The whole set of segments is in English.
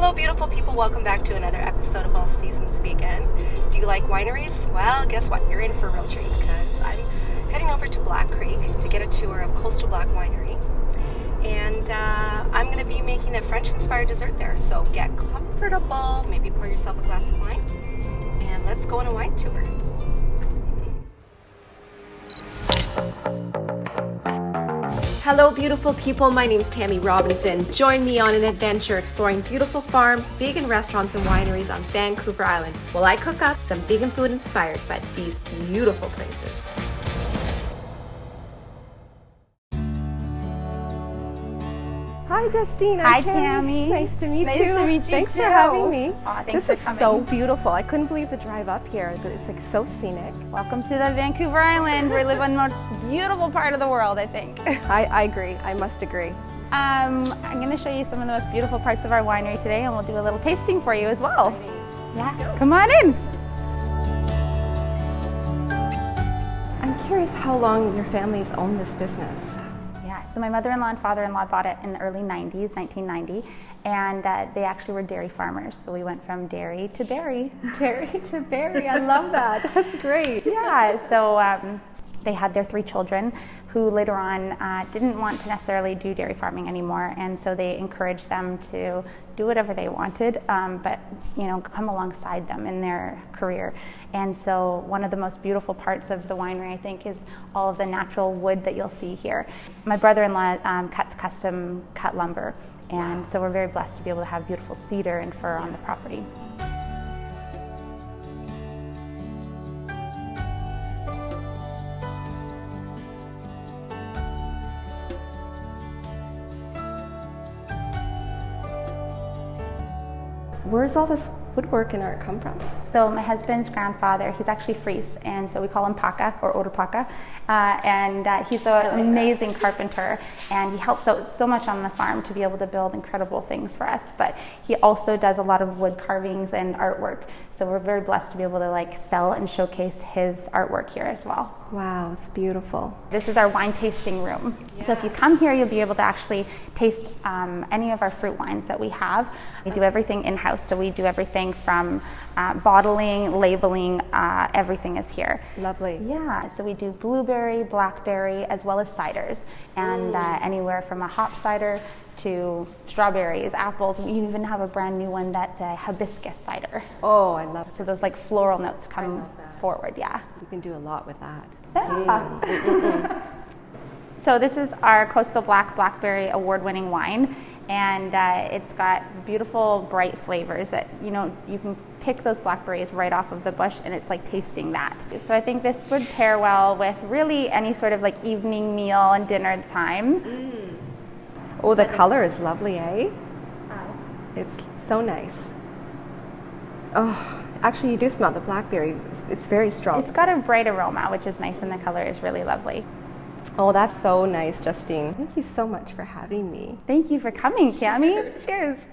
Hello beautiful people, welcome back to another episode of All Seasons Vegan. Do you like wineries? Well, guess what? You're in for a real treat because I'm heading over to Black Creek to get a tour of Coastal Black Winery. And I'm going to be making a French-inspired dessert there. So get comfortable, maybe pour yourself a glass of wine, and let's go on a wine tour. Hello beautiful people, my name is Tammy Robinson. Join me on an adventure exploring beautiful farms, vegan restaurants and wineries on Vancouver Island while I cook up some vegan food inspired by these beautiful places. Hi Justine. Hi Tammy. Nice to meet you. Nice to meet you. Thanks too. for having me. Thanks this for is coming. so beautiful. I couldn't believe the drive up here. It's like so scenic. Welcome to the Vancouver Island. We live in the most beautiful part of the world, I think. I agree. I must agree. I'm going to show you some of the most beautiful parts of our winery today, and we'll do a little tasting for you as well. Exciting. Yeah, come on in. I'm curious how long your family's owned this business. So my mother-in-law and father-in-law bought it in the early 90s, 1990, and they actually were dairy farmers. So we went from dairy to berry. Dairy to berry, I love that. That's great. Yeah, so they had their 3 children who later on didn't want to necessarily do dairy farming anymore, and so they encouraged them to do whatever they wanted, but come alongside them in their career. And so one of the most beautiful parts of the winery, I think, is all of the natural wood that you'll see here. My brother-in-law cuts custom cut lumber, and so we're very blessed to be able to have beautiful cedar and fir on the property. Where's all this woodwork and art come from? So my husband's grandfather, he's actually Fries, and so we call him Paka or Otapaka, and he's an amazing carpenter, and he helps out so much on the farm to be able to build incredible things for us. But he also does a lot of wood carvings and artwork, so we're very blessed to be able to sell and showcase his artwork here as well. Wow, it's beautiful. This is our wine tasting room. Yeah. So if you come here, you'll be able to actually taste any of our fruit wines that we have. We do everything in-house, so we do everything from bottling, labeling, everything is here. Lovely. Yeah, so we do blueberry, blackberry, as well as ciders, and anywhere from a hop cider to strawberries, apples. We even have a brand new one that's a hibiscus cider. Oh, I love it. So those floral notes come forward, yeah. You can do a lot with that. Yeah. So this is our Coastal Black Blackberry award-winning wine, and it's got beautiful, bright flavors that, you can pick those blackberries right off of the bush, and it's like tasting that. So I think this would pair well with really any sort of evening meal and dinner time. Oh, the color is lovely, eh? It's so nice. Oh, actually you do smell the blackberry. It's very strong. It's got a bright aroma, which is nice, and the color is really lovely. Oh, that's so nice, Justine. Thank you so much for having me. Thank you for coming, Tammy. Cheers.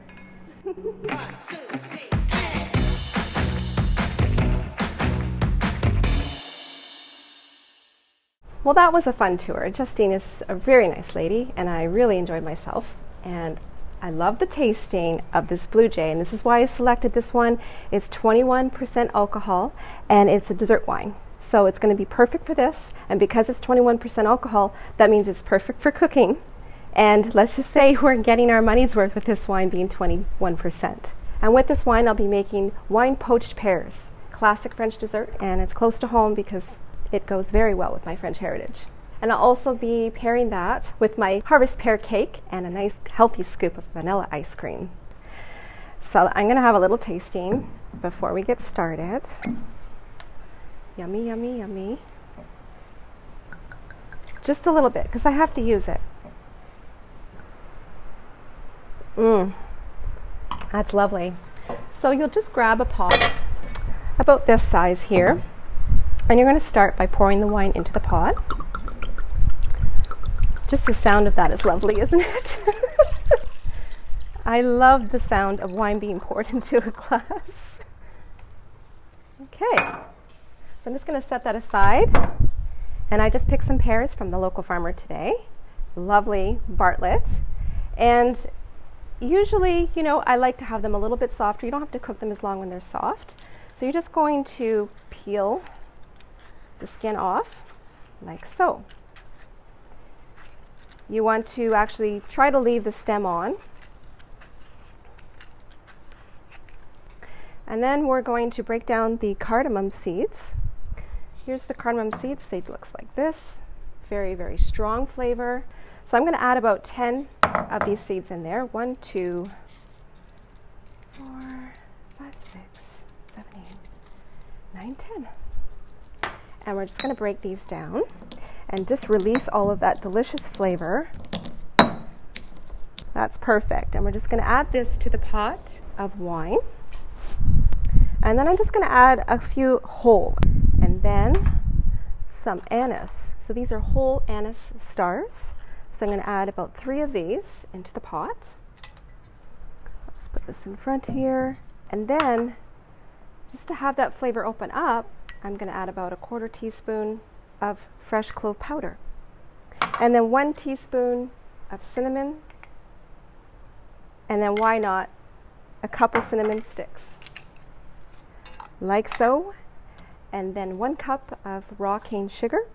Well, that was a fun tour. Justine is a very nice lady, and I really enjoyed myself. And I love the tasting of this Blue Jay, and this is why I selected this one. It's 21% alcohol, and it's a dessert wine. So it's going to be perfect for this, and because it's 21% alcohol, that means it's perfect for cooking. And let's just say we're getting our money's worth with this wine being 21%. And with this wine, I'll be making wine Poached Pears, classic French dessert, and it's close to home because it goes very well with my French heritage. And I'll also be pairing that with my harvest pear cake and a nice healthy scoop of vanilla ice cream. So I'm going to have a little tasting before we get started. Yummy, yummy, yummy. Just a little bit, because I have to use it. That's lovely. So you'll just grab a pot about this size here, and you're going to start by pouring the wine into the pot. Just the sound of that is lovely, isn't it? I love the sound of wine being poured into a glass. Okay. So I'm just going to set that aside, and I just picked some pears from the local farmer today. Lovely Bartlett, and usually, you know, I like to have them a little bit softer. You don't have to cook them as long when they're soft. So you're just going to peel the skin off like so. You want to actually try to leave the stem on. And then we're going to break down the cardamom seeds. Here's the cardamom seeds. They look like this. Very, very strong flavor. So I'm going to add about 10 of these seeds in there. 1, 2, 4, 5, 6, 7, 8, 9, 10. And we're just going to break these down and just release all of that delicious flavor. That's perfect. And we're just going to add this to the pot of wine. And then I'm just going to add a few whole, and then some anise. So these are whole anise stars. So I'm going to add about 3 of these into the pot. I'll just put this in front here. And then, just to have that flavor open up, I'm going to add about 1/4 teaspoon of fresh clove powder. And then 1 teaspoon of cinnamon. And then why not a couple cinnamon sticks. Like so. And then 1 cup of raw cane sugar.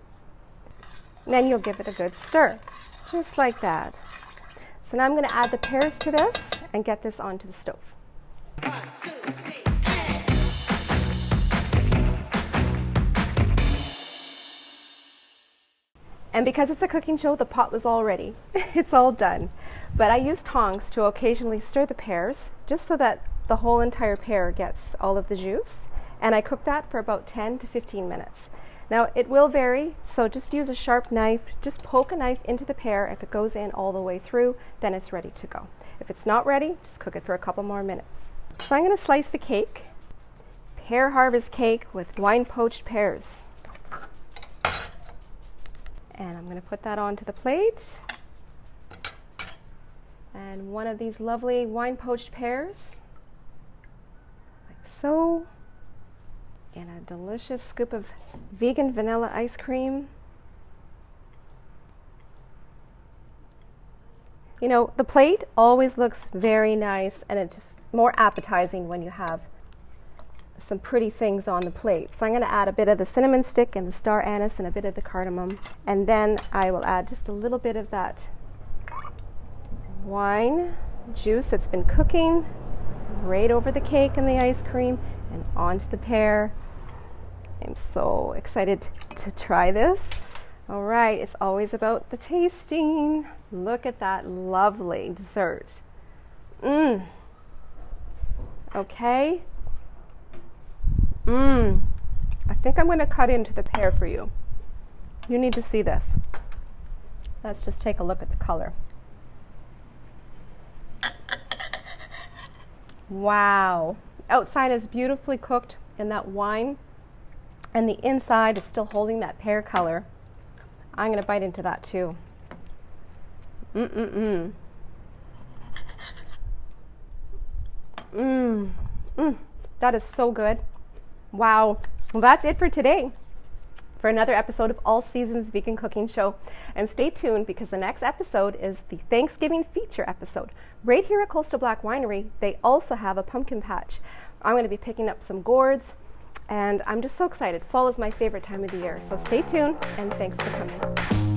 And then you'll give it a good stir, just like that. So now I'm going to add the pears to this and get this onto the stove. 1, 2, 3. And because it's a cooking show, the pot was all ready. It's all done. But I use tongs to occasionally stir the pears, just so that the whole entire pear gets all of the juice. And I cook that for about 10 to 15 minutes. Now it will vary, so just use a sharp knife, just poke a knife into the pear. If it goes in all the way through, then it's ready to go. If it's not ready, just cook it for a couple more minutes. So I'm going to slice the cake. Pear harvest cake with wine poached pears. And I'm going to put that onto the plate. And one of these lovely wine poached pears, like so. And a delicious scoop of vegan vanilla ice cream. You know, the plate always looks very nice, and it's just more appetizing when you have some pretty things on the plate. So I'm going to add a bit of the cinnamon stick and the star anise and a bit of the cardamom. And then I will add just a little bit of that wine juice that's been cooking right over the cake and the ice cream and onto the pear. I'm so excited to try this. All right, it's always about the tasting. Look at that lovely dessert. Okay. I think I'm going to cut into the pear for you. You need to see this. Let's just take a look at the color. Wow. Outside is beautifully cooked in that wine, and the inside is still holding that pear color. I'm going to bite into that too. That is so good. Wow. Well, that's it for today, for another episode of All Seasons Vegan Cooking Show. And stay tuned, because the next episode is the Thanksgiving feature episode. Right here at Coastal Black Winery, they also have a pumpkin patch. I'm going to be picking up some gourds, and I'm just so excited. Fall is my favorite time of the year. So stay tuned, and thanks for coming.